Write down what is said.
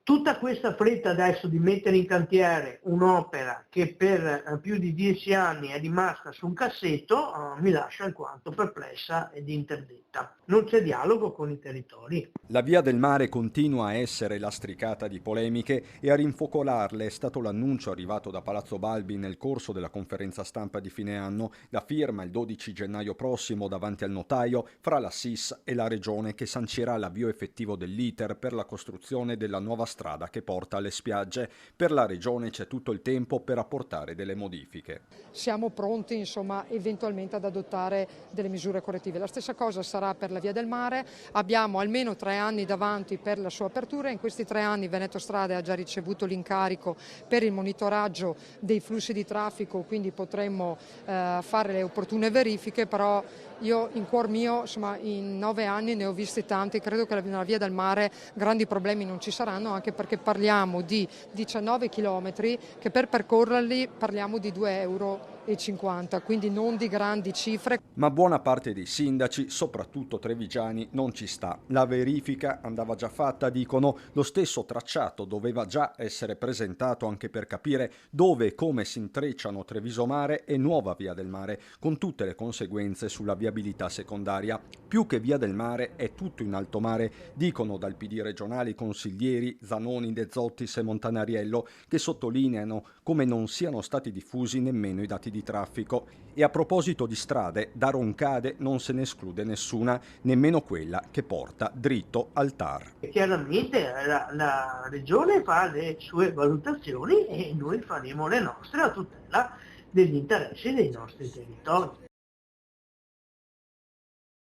Tutta questa fretta adesso di mettere in cantiere un'opera che per più di 10 anni è rimasta su un cassetto, mi lascia alquanto perplessa ed interdetta. Non c'è dialogo con i territori. La via del mare continua a essere lastricata di polemiche e a rinfocolarle è stato l'annuncio arrivato da Palazzo Balbi nel corso della conferenza stampa di fine anno, la firma il 12 gennaio prossimo davanti al notaio fra la SIS e la Regione che sancirà l'avvio effettivo dell'iter per la costruzione della nuova strada che porta alle spiagge. Per la Regione c'è tutto il tempo per apportare delle modifiche. Siamo pronti insomma eventualmente ad adottare delle misure correttive. La stessa cosa sarà per la via del mare, abbiamo almeno 3 anni davanti per la sua apertura, in questi 3 anni Veneto Strade ha già ricevuto l'incarico per il monitoraggio dei flussi di traffico, quindi potremmo fare le opportune verifiche, però io in cuor mio insomma in 9 anni ne ho visti tanti, credo che nella via del mare grandi problemi non ci saranno, anche perché parliamo di 19 chilometri che per percorrerli parliamo di 2,50 €, quindi non di grandi cifre. Ma buona parte dei sindaci, soprattutto trevigiani, non ci sta. La verifica andava già fatta, dicono, lo stesso tracciato doveva già essere presentato anche per capire dove e come si intrecciano Treviso Mare e Nuova Via del Mare, con tutte le conseguenze sulla viabilità secondaria. Più che Via del Mare è tutto in alto mare, dicono dal PD regionale i consiglieri Zanoni, De Zottis e Montanariello, che sottolineano come non siano stati diffusi nemmeno i dati di traffico. E a proposito di strade, da Roncade non se ne esclude nessuna, nemmeno quella che porta dritto al TAR. E chiaramente la Regione fa le sue valutazioni e noi faremo le nostre a tutela degli interessi dei nostri territori.